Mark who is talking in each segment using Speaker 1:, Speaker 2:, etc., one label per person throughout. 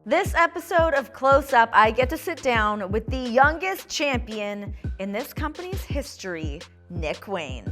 Speaker 1: This episode of Close Up, I get to sit down with the youngest champion in this company's history, Nick Wayne.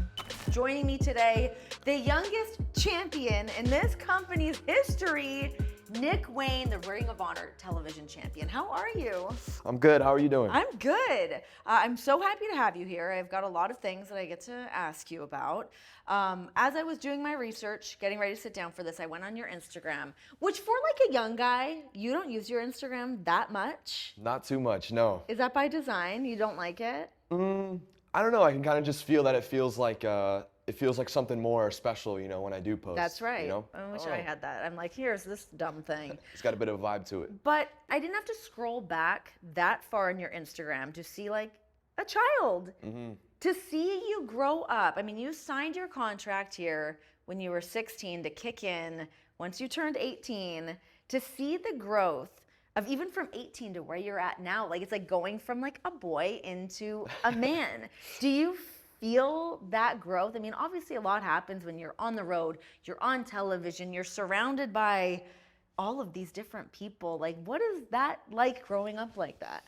Speaker 1: Joining me today, the youngest champion in this company's history, Nick Wayne, the Ring of Honor television champion. How are you?
Speaker 2: I'm good. How are you doing?
Speaker 1: I'm good. I'm so happy to have you here. I've got a lot of things that I get to ask you about. As I was doing my research, getting ready to sit down for this, I went on your Instagram, which for like a young guy, you don't use your Instagram that much.
Speaker 2: Not too much, no.
Speaker 1: Is that by design? You don't like it?
Speaker 2: I don't know. I can kind of just feel that it feels like something more special, you know, when I do post.
Speaker 1: That's right.
Speaker 2: You know?
Speaker 1: I wish I had that. I'm like, here's this dumb thing.
Speaker 2: It's got a bit of a vibe to it.
Speaker 1: But I didn't have to scroll back that far in your Instagram to see like a child.
Speaker 2: Mm-hmm.
Speaker 1: To see you grow up. I mean, you signed your contract here when you were 16 to kick in once you turned 18. To see the growth of even from 18 to where you're at now, like it's like going from like a boy into a man. Do you feel that growth? I mean, obviously a lot happens when you're on the road, you're on television, you're surrounded by all of these different people. Like, what is that like growing up like that?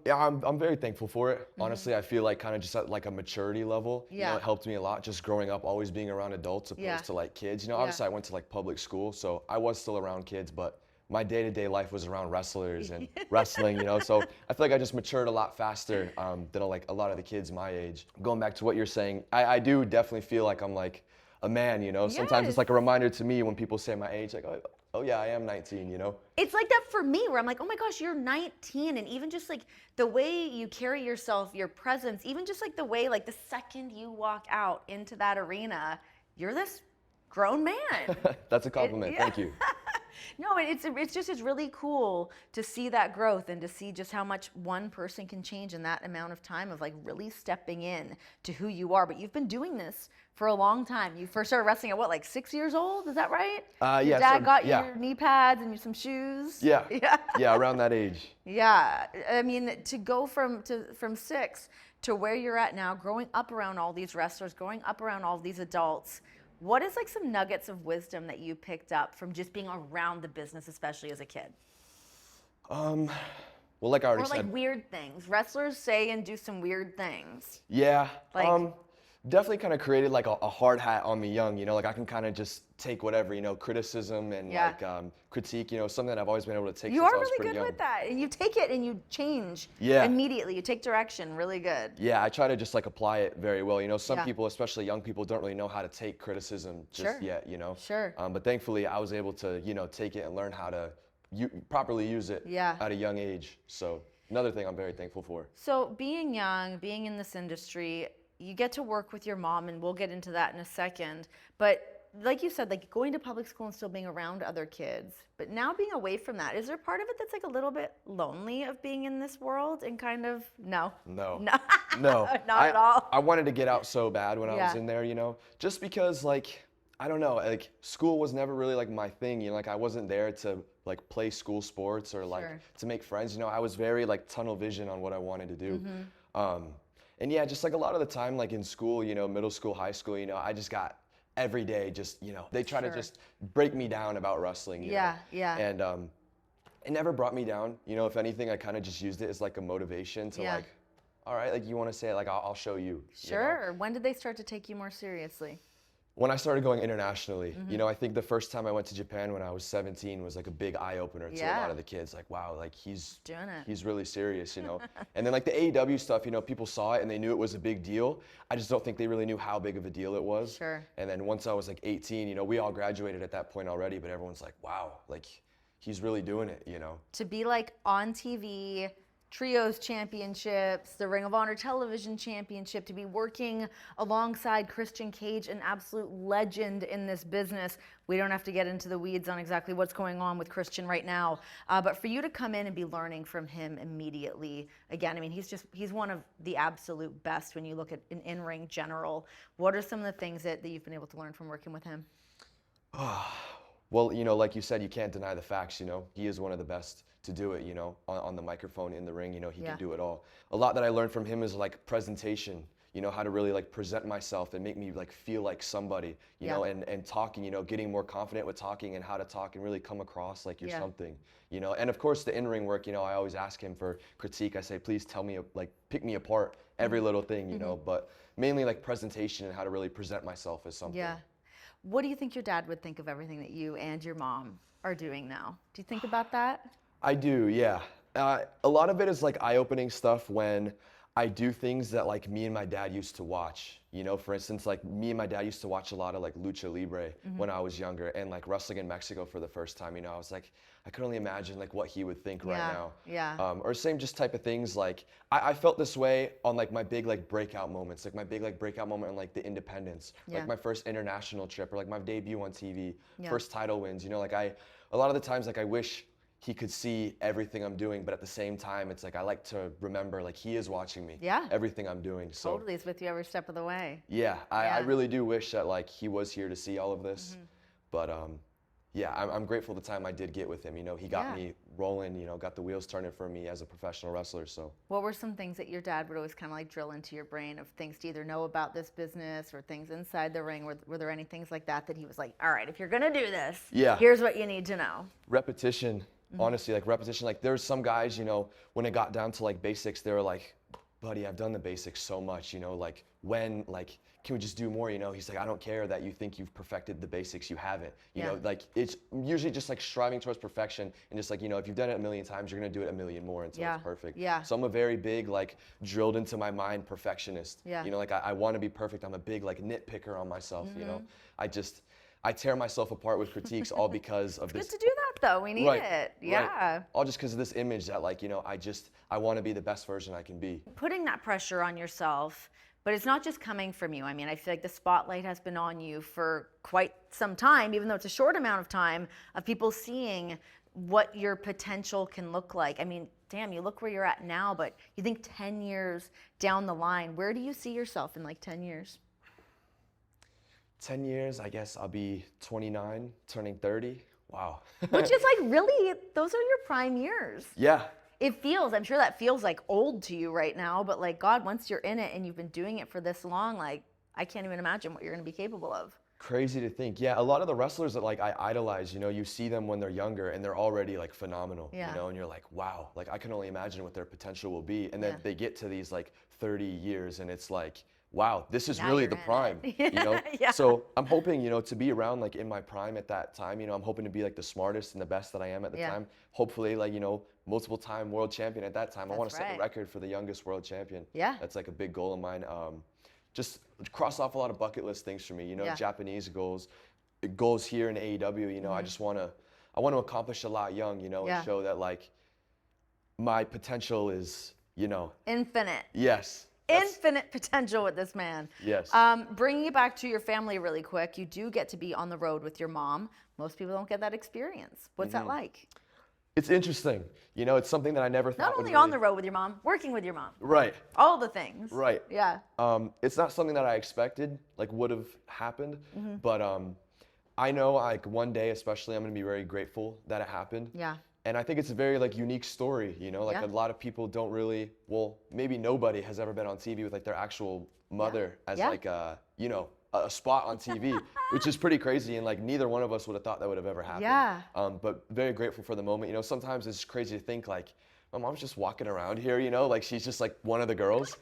Speaker 2: Yeah, I'm very thankful for it. Honestly, I feel like kind of just at like a maturity level.
Speaker 1: Yeah.
Speaker 2: You know, it helped me a lot just growing up, always being around adults opposed to like kids. You know, obviously I went to like public school, so I was still around kids, but my day-to-day life was around wrestlers and wrestling, you know, so I feel like I just matured a lot faster than like a lot of the kids my age. Going back to what you're saying, I do definitely feel like I'm like a man, you know. Sometimes it's like a reminder to me when people say my age, like, oh yeah, I am 19, you know.
Speaker 1: It's like that for me where I'm like, oh my gosh, you're 19. And even just like the way you carry yourself, your presence, even just like the way, like the second you walk out into that arena, you're this grown man.
Speaker 2: That's a compliment, thank you.
Speaker 1: No, it's really cool to see that growth and to see just how much one person can change in that amount of time of like really stepping in to who you are. But you've been doing this for a long time. You first started wrestling at what, like 6 years old? Is that right? Your dad got you your knee pads and some shoes?
Speaker 2: Yeah, around that age.
Speaker 1: Yeah, I mean, to go from 6 to where you're at now, growing up around all these wrestlers, growing up around all these adults, what is like some nuggets of wisdom that you picked up from just being around the business, especially as a kid?
Speaker 2: Well, like I already said.
Speaker 1: Or like weird things. Wrestlers say and do some weird things.
Speaker 2: Yeah.
Speaker 1: Like,
Speaker 2: definitely kind of created like a hard hat on me young, you know, like I can kind of just take whatever, you know, criticism and like critique, you know, something that I've always been able to take since I was pretty young.
Speaker 1: You are really good with that. And you take it and you change immediately. You take direction really good.
Speaker 2: Yeah, I try to just like apply it very well. You know, some people, especially young people, don't really know how to take criticism just yet, you know.
Speaker 1: Sure.
Speaker 2: But thankfully I was able to, you know, take it and learn how to properly use it at a young age. So another thing I'm very thankful for.
Speaker 1: So being young, being in this industry, you get to work with your mom, and we'll get into that in a second. But like you said, like going to public school and still being around other kids, but now being away from that, is there part of it that's like a little bit lonely of being in this world and kind of, no, not at all?
Speaker 2: I wanted to get out so bad when I was in there, you know, just because like, I don't know, like school was never really like my thing, you know, like I wasn't there to like play school sports or like to make friends, you know, I was very like tunnel vision on what I wanted to do. And yeah, just like a lot of the time, like in school, you know, middle school, high school, you know, I just got every day just, you know, they try to just break me down about wrestling. You know? And it never brought me down. You know, if anything, I kind of just used it as like a motivation to like, all right, like you want to say it, like I'll show you.
Speaker 1: Sure.
Speaker 2: You know?
Speaker 1: When did they start to take you more seriously?
Speaker 2: When I started going internationally, you know, I think the first time I went to Japan when I was 17 was like a big eye opener to a lot of the kids. Like, wow, like he's
Speaker 1: doing it.
Speaker 2: He's really serious, you know. And then like the AEW stuff, you know, people saw it and they knew it was a big deal. I just don't think they really knew how big of a deal it was.
Speaker 1: Sure.
Speaker 2: And then once I was like 18, you know, we all graduated at that point already, but everyone's like, wow, like he's really doing it, you know.
Speaker 1: To be like on TV, Trios Championships, the Ring of Honor Television Championship, to be working alongside Christian Cage, an absolute legend in this business. We don't have to get into the weeds on exactly what's going on with Christian right now, but for you to come in and be learning from him immediately, again, I mean, he's one of the absolute best when you look at an in-ring general. What are some of the things that you've been able to learn from working with him?
Speaker 2: Well, you know, like you said, you can't deny the facts, you know. He is one of the best to do it, you know, on the microphone, in the ring, you know, he can do it all. A lot that I learned from him is like presentation. you know, how to really like present myself and make me like feel like somebody, you know, and talking, you know, getting more confident with talking and how to talk and really come across like you're something, you know. And of course the in-ring work, you know, I always ask him for critique. I say, please tell me, like, pick me apart, every little thing, you know, but mainly like presentation and how to really present myself as something.
Speaker 1: Yeah. What do you think your dad would think of everything that you and your mom are doing now? Do you think about that?
Speaker 2: I do, yeah. A lot of it is like eye-opening stuff when I do things that like me and my dad used to watch. You know, for instance, like me and my dad used to watch a lot of like lucha libre when I was younger, and like wrestling in Mexico for the first time. You know, I was like, I could only imagine like what he would think right now.
Speaker 1: Yeah.
Speaker 2: Or same just type of things. Like I felt this way on like my big like breakout moments, like my big like breakout moment on like the Independence, like my first international trip, or like my debut on TV, first title wins. You know, like a lot of the times like I wish he could see everything I'm doing, but at the same time, it's like I like to remember like he is watching me. Everything I'm doing. So
Speaker 1: totally, it's with you every step of the way.
Speaker 2: I really do wish that like he was here to see all of this, but yeah, I'm grateful the time I did get with him. You know, he got me rolling. You know, got the wheels turning for me as a professional wrestler. So
Speaker 1: what were some things that your dad would always kind of like drill into your brain of things to either know about this business or things inside the ring? Were there any things like that he was like, all right, if you're gonna do this, here's what you need to know?
Speaker 2: Repetition. Honestly, like repetition. Like there's some guys, you know, when it got down to like basics, they were like, buddy, I've done the basics so much, you know, like can we just do more? You know, he's like, I don't care that you think you've perfected the basics, you haven't. You know, like it's usually just like striving towards perfection and just like, you know, if you've done it a million times, you're gonna do it a million more until it's perfect. So I'm a very big, like drilled into my mind perfectionist. You know, like I wanna be perfect. I'm a big like nitpicker on myself, you know. I tear myself apart with critiques all because of this.
Speaker 1: Good to do that though, we need it.
Speaker 2: Right. All just because of this image that like, you know, I want to be the best version I can be.
Speaker 1: Putting that pressure on yourself, but it's not just coming from you. I mean, I feel like the spotlight has been on you for quite some time, even though it's a short amount of time, of people seeing what your potential can look like. I mean, damn, you look where you're at now, but you think 10 years down the line, where do you see yourself in like 10 years?
Speaker 2: 10 years, I guess I'll be 29, turning 30. Wow.
Speaker 1: Which is like really, those are your prime years.
Speaker 2: Yeah.
Speaker 1: I'm sure that feels like old to you right now, but like God, once you're in it and you've been doing it for this long, like I can't even imagine what you're gonna be capable of.
Speaker 2: Crazy to think. Yeah, a lot of the wrestlers that like I idolize, you know, you see them when they're younger and they're already like phenomenal, you know, and you're like, wow, like I can only imagine what their potential will be. And then they get to these like 30 years and it's like, wow, this is really the prime, you know? So I'm hoping, you know, to be around like in my prime at that time, you know, I'm hoping to be like the smartest and the best that I am at the time. Hopefully like, you know, multiple time world champion at that time. I want to set the record for the youngest world champion. That's like a big goal of mine. Just cross off a lot of bucket list things for me, you know, Japanese goals here in AEW, you know, I want to accomplish a lot young, you know, and show that like my potential is, you know.
Speaker 1: Infinite.
Speaker 2: Yes.
Speaker 1: Infinite potential with this man.
Speaker 2: Yes.
Speaker 1: Bringing it back to your family really quick, you do get to be on the road with your mom. Most people don't get that experience. What's that like?
Speaker 2: It's interesting. You know, it's something that I never thought
Speaker 1: Not only on the road with your mom, working with your mom.
Speaker 2: Right.
Speaker 1: All the things.
Speaker 2: Right.
Speaker 1: Yeah.
Speaker 2: It's not something that I expected, like would have happened, but I know like one day especially I'm gonna be very grateful that it happened.
Speaker 1: Yeah.
Speaker 2: And I think it's a very like unique story, you know, like a lot of people don't really, well, maybe nobody has ever been on TV with like their actual mother as like a, you know, a spot on TV, which is pretty crazy. And like neither one of us would have thought that would have ever happened. But very grateful for the moment. You know, sometimes it's crazy to think like, my mom's just walking around here, you know, like she's just like one of the girls.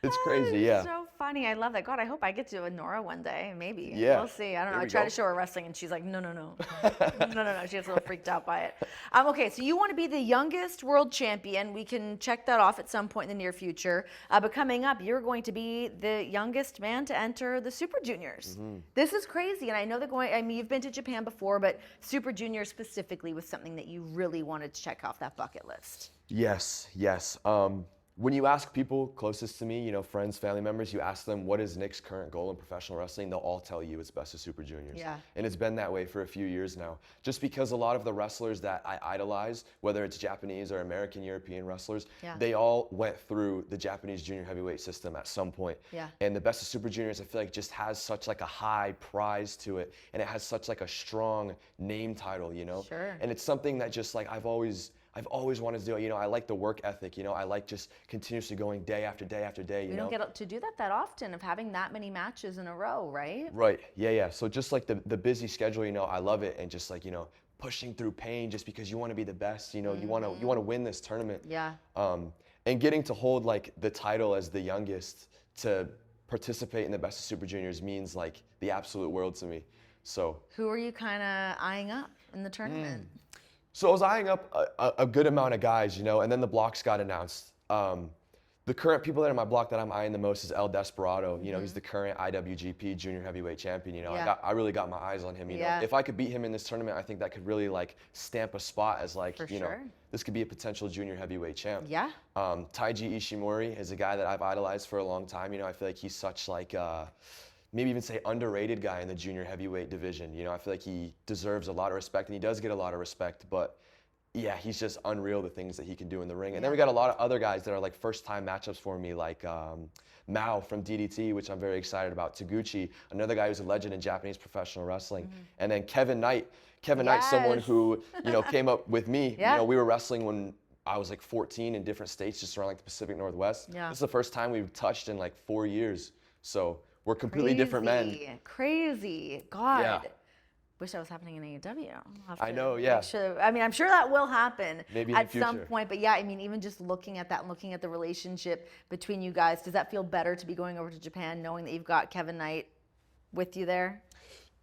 Speaker 2: It's crazy, yeah.
Speaker 1: So funny. I love that. God, I hope I get to Nora one day. Maybe.
Speaker 2: Yeah.
Speaker 1: We'll see. I don't know. I try to show her wrestling and she's like, no. No. She gets a little freaked out by it. Okay, so you want to be the youngest world champion. We can check that off at some point in the near future. But coming up, you're going to be the youngest man to enter the Super Juniors. This is crazy. And I know you've been to Japan before, but Super Juniors specifically was something that you really wanted to check off that bucket list.
Speaker 2: Yes. When you ask people closest to me, you know, friends, family members, you ask them what is Nick's current goal in professional wrestling, they'll all tell you it's Best of Super Juniors.
Speaker 1: Yeah.
Speaker 2: And it's been that way for a few years now. Just because a lot of the wrestlers that I idolize, whether it's Japanese or American, European wrestlers, they all went through the Japanese junior heavyweight system at some point. And the Best of Super Juniors, I feel like just has such like a high prize to it, and it has such like a strong name title, you know?
Speaker 1: Sure.
Speaker 2: And it's something that just like I've always I've always wanted to do it. You know, I like the work ethic. You know, I like just continuously going day after day after day.
Speaker 1: We don't get to do that often, of having that many matches in a row, right?
Speaker 2: Right. Yeah. So just like the busy schedule, you know, I love it, and just like, you know, pushing through pain just because you want to be the best. You know, you want to win this tournament.
Speaker 1: Yeah.
Speaker 2: And getting to hold like the title as the youngest to participate in the Best of Super Juniors means like the absolute world to me. So
Speaker 1: who are you kind of eyeing up in the tournament?
Speaker 2: So I was eyeing up a good amount of guys, you know, and then the blocks got announced. The current people that are in my block that I'm eyeing the most is El Desperado. You know, he's the current IWGP Junior Heavyweight Champion. You know, I really got my eyes on him. You know, if I could beat him in this tournament, I think that could really like stamp a spot as like, you know, this could be a potential Junior Heavyweight champ.
Speaker 1: Yeah.
Speaker 2: Taiji Ishimori is a guy that I've idolized for a long time. You know, I feel like he's such like maybe even say underrated guy in the Junior Heavyweight division. You know, I feel like he deserves a lot of respect, and he does get a lot of respect, but yeah, he's just unreal, the things that he can do in the ring. And then we got a lot of other guys that are like first-time matchups for me, like Mao from DDT, which I'm very excited about. Taguchi, another guy who's a legend in Japanese professional wrestling. And then Kevin Knight. Kevin Knight's someone who, you know, came up with me. You know, we were wrestling when I was like 14 in different states, just around like the Pacific Northwest. This is the first time we've touched in like 4 years. So we're completely different men.
Speaker 1: Crazy. God.
Speaker 2: Yeah.
Speaker 1: Wish that was happening in AEW.
Speaker 2: I know, yeah.
Speaker 1: I mean, I'm sure that will happen
Speaker 2: maybe
Speaker 1: at some point. But yeah, I mean, even just looking at that and looking at the relationship between you guys, does that feel better to be going over to Japan knowing that you've got Kevin Knight with you there?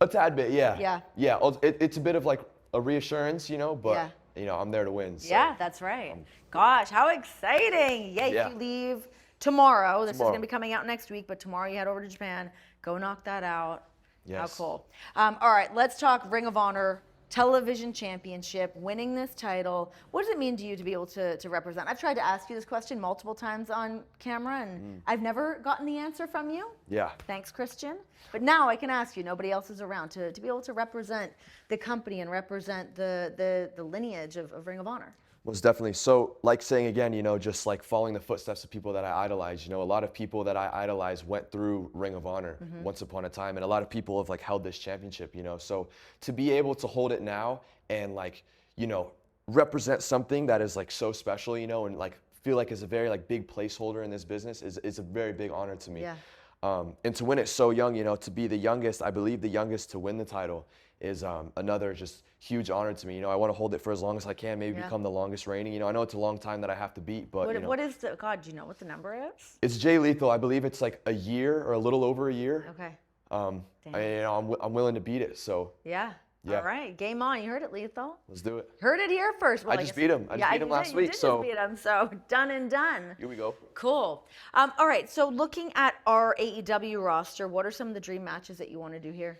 Speaker 2: A tad bit, yeah.
Speaker 1: Yeah.
Speaker 2: Yeah, it's a bit of like a reassurance, you know, but, you know, I'm there to win. So.
Speaker 1: Yeah, that's right. Gosh, how exciting. Yeah, you leave tomorrow. This is going to be coming out next week, but tomorrow you head over to Japan. Go knock that out.
Speaker 2: Yes.
Speaker 1: How cool. All right, let's talk Ring of Honor Television Championship, winning this title. What does it mean to you to be able to represent? I've tried to ask you this question multiple times on camera, and I've never gotten the answer from you.
Speaker 2: Yeah.
Speaker 1: Thanks, Christian. But now I can ask you, nobody else is around, to be able to represent the company and represent the lineage of Ring of Honor.
Speaker 2: Most definitely. So, like saying again, you know, just like following the footsteps of people that I idolize. You know, a lot of people that I idolize went through Ring of Honor once upon a time, and a lot of people have like held this championship. You know, so to be able to hold it now and like, you know, represent something that is like so special, you know, and like feel like is a very like big placeholder in this business is a very big honor to me.
Speaker 1: Yeah.
Speaker 2: And to win it so young, you know, to be the youngest, I believe the youngest to win the title is another just huge honor to me. You know, I want to hold it for as long as I can, maybe become the longest reigning. You know, I know it's a long time that I have to beat, but you know,
Speaker 1: what is the, God, do you know what the number is?
Speaker 2: It's Jay Lethal. I believe it's like a year or a little over a year.
Speaker 1: Okay.
Speaker 2: You know, I'm willing to beat it, so.
Speaker 1: Yeah. All right, game on. You heard it, Lethal.
Speaker 2: Let's do it.
Speaker 1: Heard it here first. Well,
Speaker 2: I just beat him. I just beat him last week.
Speaker 1: Just beat him, so done and done.
Speaker 2: Here we go.
Speaker 1: Cool. All right, so looking at our AEW roster, what are some of the dream matches that you want to do here?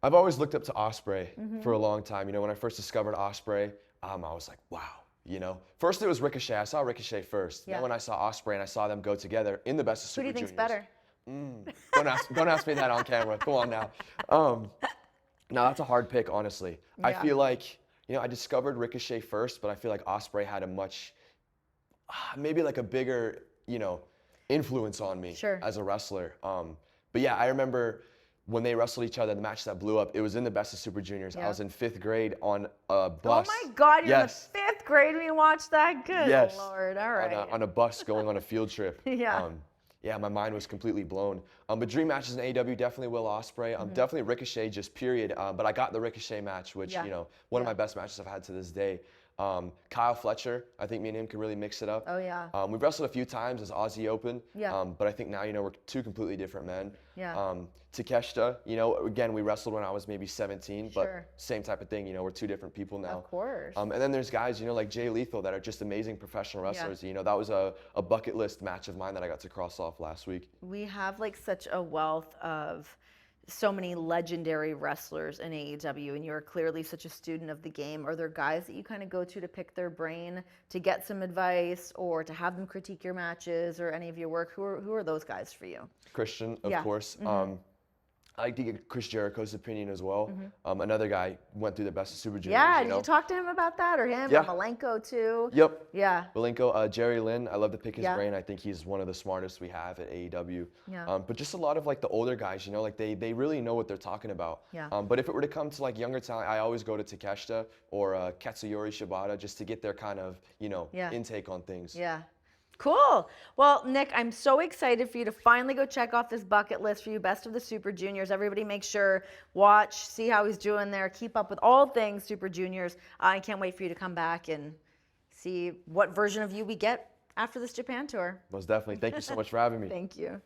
Speaker 2: I've always looked up to Ospreay for a long time. You know, when I first discovered Ospreay, I was like, wow. You know, first it was Ricochet. I saw Ricochet first. Then when I saw Ospreay and I saw them go together in the Best of Super Juniors.
Speaker 1: Who do you think's better?
Speaker 2: Don't ask me that on camera. Come on now. No, that's a hard pick, honestly. I feel like, you know, I discovered Ricochet first, but I feel like Ospreay had a much, maybe like a bigger, you know, influence on me as a wrestler. But yeah, I remember when they wrestled each other, the match that blew up, it was in the Best of Super Juniors. I was in 5th grade on a bus.
Speaker 1: Oh my God, you're in the 5th grade when you watched that? Good Lord, all right.
Speaker 2: On a bus going on a field trip.
Speaker 1: Yeah,
Speaker 2: my mind was completely blown. But dream matches in AEW, definitely Will Ospreay. Definitely Ricochet, just period. But I got the Ricochet match, which, you know, one of my best matches I've had to this day. Kyle Fletcher, I think me and him could really mix it up.
Speaker 1: Oh, yeah.
Speaker 2: We've wrestled a few times as Aussie Open. But I think now, you know, we're two completely different men. Takeshita, you know, again, we wrestled when I was maybe 17, but same type of thing, you know, we're two different people now.
Speaker 1: Of course.
Speaker 2: And then there's guys, you know, like Jay Lethal that are just amazing professional wrestlers. You know, that was a bucket list match of mine that I got to cross off last week.
Speaker 1: We have like such a wealth of so many legendary wrestlers in AEW, and you're clearly such a student of the game. Are there guys that you kind of go to pick their brain, to get some advice, or to have them critique your matches or any of your work? Who are those guys for you?
Speaker 2: Christian, of course. I like to get Chris Jericho's opinion as well. Another guy went through the Best of Super Juniors.
Speaker 1: Yeah,
Speaker 2: you know?
Speaker 1: did you talk to him about that or him?
Speaker 2: Yeah.
Speaker 1: Or Malenko too?
Speaker 2: Yep.
Speaker 1: Yeah.
Speaker 2: Malenko, Jerry Lynn, I love to pick his
Speaker 1: Yeah.
Speaker 2: brain. I think he's one of the smartest we have at AEW.
Speaker 1: Yeah.
Speaker 2: But just a lot of like the older guys, you know, like they really know what they're talking about.
Speaker 1: Yeah.
Speaker 2: But if it were to come to like younger talent, I always go to Takeshita or Katsuyori Shibata just to get their kind of, you know, intake on things.
Speaker 1: Yeah. Cool. Well, Nick, I'm so excited for you to finally go check off this bucket list for you, Best of the Super Juniors. Everybody make sure, watch, see how he's doing there, keep up with all things Super Juniors. I can't wait for you to come back and see what version of you we get after this Japan tour.
Speaker 2: Most definitely. Thank you so much for having me.
Speaker 1: Thank you.